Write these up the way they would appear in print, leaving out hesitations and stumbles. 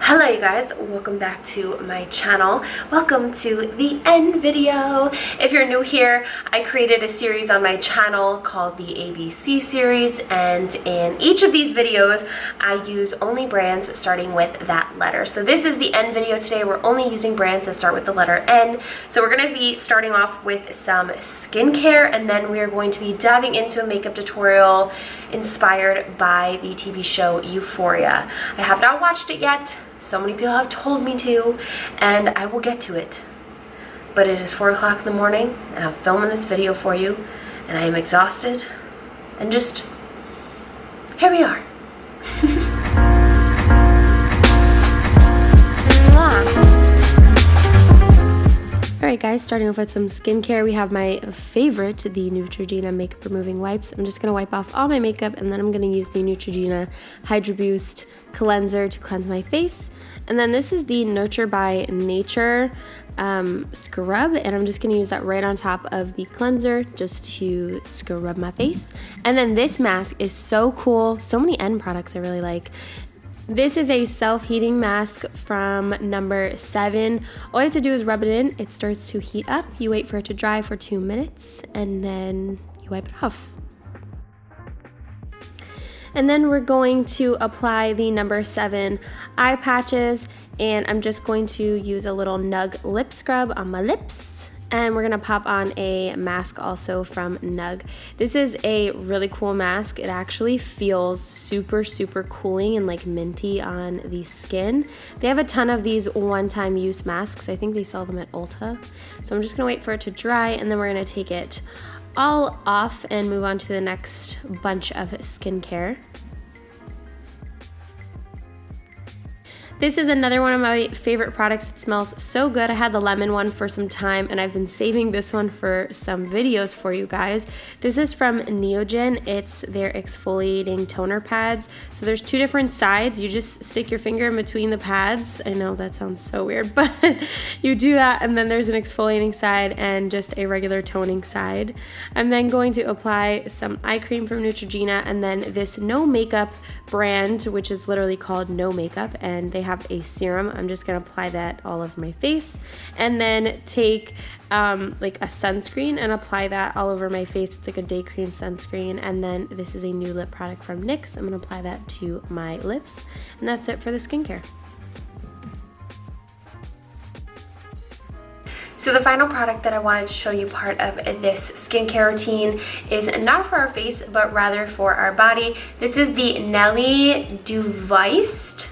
Hello you guys, welcome back to my channel. Welcome to the end video. If you're new here, I created a series on my channel called the ABC series, and in each of these videos I use only brands starting with that letter. So this is the end video today. We're only using brands that start with the letter N. So we're going to be starting off with some skincare, and then we are going to be diving into a makeup tutorial inspired by the TV show Euphoria. I have not watched it yet. So many people have told me to, and I will get to it. But it is 4 o'clock in the morning, and I'm filming this video for you, and I am exhausted, and just, here we are. Alright guys, starting off with some skincare, we have my favorite, the Neutrogena Makeup Removing Wipes. I'm just going to wipe off all my makeup, and then I'm going to use the Neutrogena Hydraboost Cleanser to cleanse my face. And then this is the Nurture by Nature scrub, and I'm just going to use that right on top of the cleanser just to scrub my face. And then this mask is so cool. So many end products I really like. This is a self-heating mask from number 7. All you have to do is rub it in. It starts to heat up. You wait for it to dry for 2 minutes, and then you wipe it off. And then we're going to apply the number 7 eye patches, and I'm just going to use a little Nug lip scrub on my lips. And we're gonna pop on a mask also from Nug. This is a really cool mask. It actually feels super cooling and like minty on the skin. They have a ton of these one-time use masks. I think they sell them at Ulta. So I'm just gonna wait for it to dry, and then we're gonna take it all off and move on to the next bunch of skincare. This is another one of my favorite products. It smells so good. I had the lemon one for some time, and I've been saving this one for some videos for you guys. This is from Neogen. It's their exfoliating toner pads. So there's 2 different sides. You just stick your finger in between the pads. I know that sounds so weird, but you do that, and then there's an exfoliating side and just a regular toning side. I'm then going to apply some eye cream from Neutrogena, and then this No Makeup brand, which is literally called No Makeup, and they have a serum. I'm just gonna apply that all over my face, and then take like a sunscreen and apply that all over my face. It's like a day cream sunscreen. And then this is a new lip product from NYX. I'm gonna apply that to my lips, and that's it for the skincare. So the final product that I wanted to show you part of this skincare routine is not for our face, but rather for our body. This is the Nelly Duveist.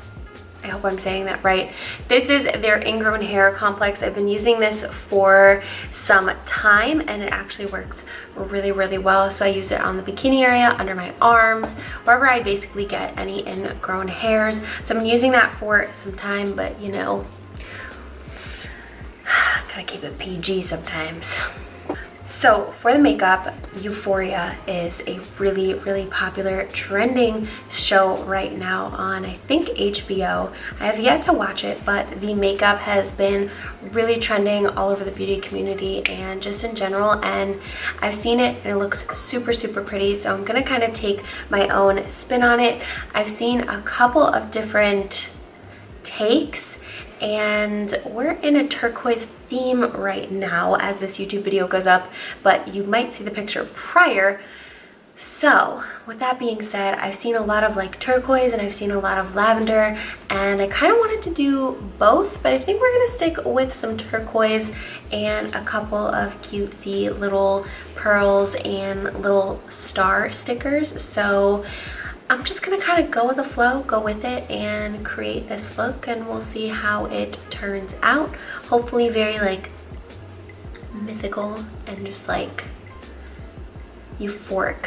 I hope I'm saying that right. This is their ingrown hair complex. I've been using this for some time, and it actually works really well. So I use it on the bikini area, under my arms, wherever I basically get any ingrown hairs. So I'm using that for some time, but you know, gotta keep it PG sometimes. So for the makeup, Euphoria is a really popular trending show right now on, I think, HBO. I have yet to watch it, but the makeup has been really trending all over the beauty community and just in general, and I've seen it and it looks super pretty, so I'm gonna kind of take my own spin on it. I've seen a couple of different takes, and we're in a turquoise theme right now as this YouTube video goes up, but you might see the picture prior. So with that being said, I've seen a lot of like turquoise and I've seen a lot of lavender, and I kind of wanted to do both, but I think we're gonna stick with some turquoise and a couple of cutesy little pearls and little star stickers. So I'm just gonna kind of go with the flow, go with it, and create this look, and we'll see how it turns out. Hopefully very like mythical and just like euphoric.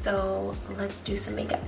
So let's do some makeup.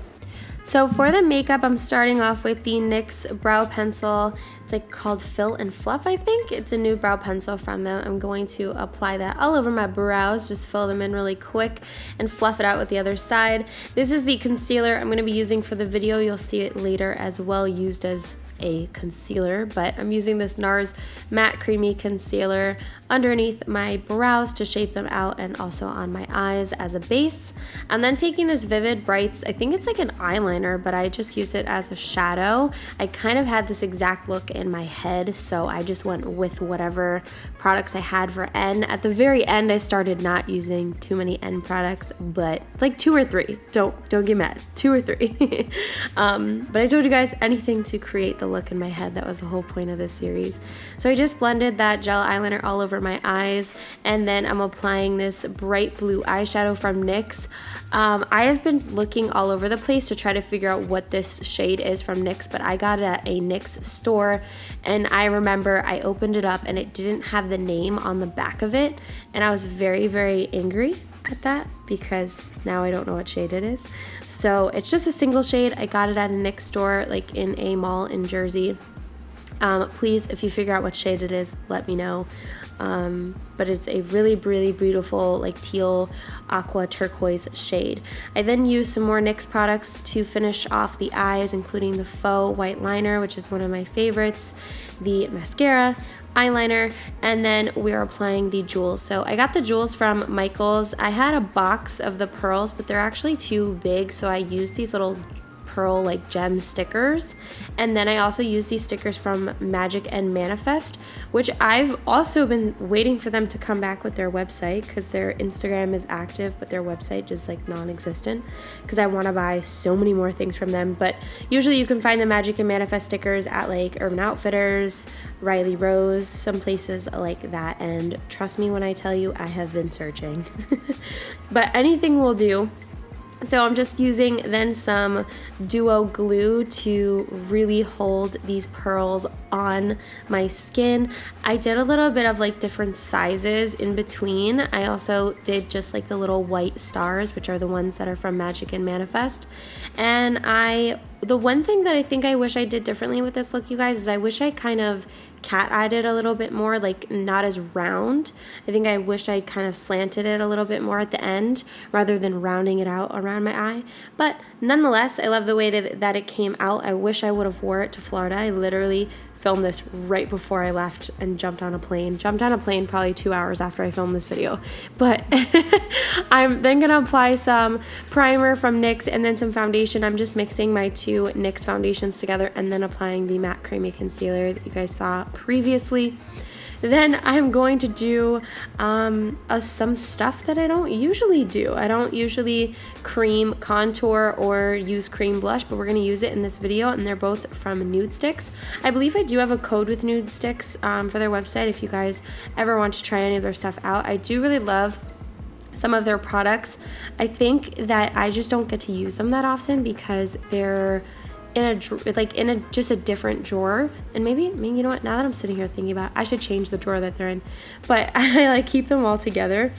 So for the makeup, I'm starting off with the NYX brow pencil. It's like called Fill and Fluff, I think. It's a new brow pencil from them. I'm going to apply that all over my brows, just fill them in really quick and fluff it out with the other side. This is the concealer I'm going to be using for the video. You'll see it later as well, used as a concealer, but I'm using this NARS Matte Creamy Concealer underneath my brows to shape them out, and also on my eyes as a base. And then taking this Vivid Brights, I think it's like an eyeliner eyeliner, but I just used it as a shadow. I kind of had this exact look in my head, so I just went with whatever products I had for N. At the very end, I started not using too many N products, but like 2 or 3. Don't get mad. 2 or 3. But I told you guys, anything to create the look in my head. That was the whole point of this series. So I just blended that gel eyeliner all over my eyes, and then I'm applying this bright blue eyeshadow from NYX. I have been looking all over the place to try to figure out what this shade is from NYX, but I got it at a NYX store, and I remember I opened it up and it didn't have the name on the back of it, and I was very, very angry at that because now I don't know what shade it is. So it's just a single shade. I got it at a NYX store, like in a mall in Jersey. Please, if you figure out what shade it is, let me know. But it's a really, really beautiful like teal aqua turquoise shade. I then used some more NYX products to finish off the eyes, including the faux white liner, which is one of my favorites, the mascara, eyeliner, and then we're applying the jewels. So I got the jewels from Michael's. I had a box of the pearls, but they're actually too big, so I used these little pearl like gem stickers, and then I also used these stickers from Magic and Manifest, which I've also been waiting for them to come back with their website because their Instagram is active but their website is like non-existent, because I want to buy so many more things from them. But usually you can find the Magic and Manifest stickers at like Urban Outfitters, Riley Rose, some places like that, and trust me when I tell you I have been searching. But anything will do. So I'm just using then some duo glue to really hold these pearls on my skin. I did a little bit of like different sizes in between. I also did just like the little white stars, which are the ones that are from Magic and Manifest. And the one thing that I think I wish I did differently with this look, you guys, is I wish I kind of cat-eyed it a little bit more, like not as round. I think I wish I kind of slanted it a little bit more at the end rather than rounding it out around my eye. But nonetheless, I love the way that it came out. I wish I would have wore it to Florida. I literally filmed this right before I left and jumped on a plane probably 2 hours after I filmed this video. But I'm then gonna apply some primer from NYX and then some foundation. I'm just mixing my 2 NYX foundations together and then applying the matte creamy concealer that you guys saw previously. Then I'm going to do some stuff that I don't usually do. I don't usually cream contour or use cream blush, but we're going to use it in this video, and they're both from Nude Sticks. I believe I do have a code with Nude Sticks for their website if you guys ever want to try any of their stuff out. I do really love some of their products. I think that I just don't get to use them that often because they're in just a different drawer. And maybe you know what, now that I'm sitting here thinking about it, I should change the drawer that they're in, but I like keep them all together.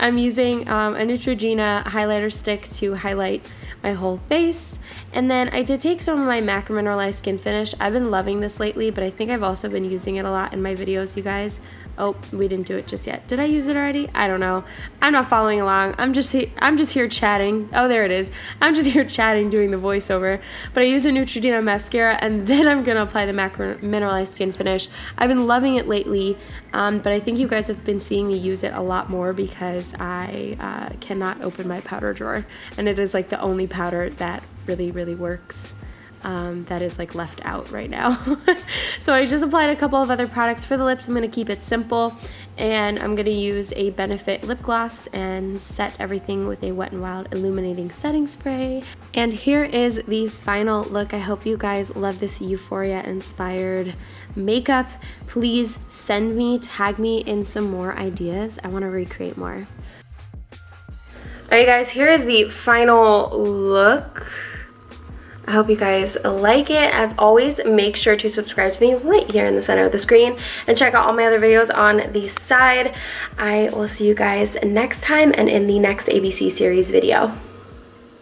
I'm using a Neutrogena highlighter stick to highlight my whole face, and then I did take some of my MAC Mineralize Skin Finish. I've been loving this lately, but I think I've also been using it a lot in my videos, you guys. Oh, we didn't do it just yet. Did I use it already? I don't know. I'm not following along. I'm just here chatting. Oh, there it is. I'm just here chatting, doing the voiceover. But I use a Neutrogena mascara, and then I'm gonna apply the MAC Mineralized Skin Finish. I've been loving it lately, but I think you guys have been seeing me use it a lot more because I cannot open my powder drawer, and it is like the only powder that really, really works. That is like left out right now. So I just applied a couple of other products for the lips. I'm going to keep it simple, and I'm going to use a Benefit lip gloss and set everything with a Wet n Wild illuminating setting spray. And here is the final look. I hope you guys love this Euphoria inspired makeup. Please tag me in some more ideas. I want to recreate more. Alright guys, here is the final look. I hope you guys like it. As always, make sure to subscribe to me right here in the center of the screen and check out all my other videos on the side. I will see you guys next time and in the next ABC series video.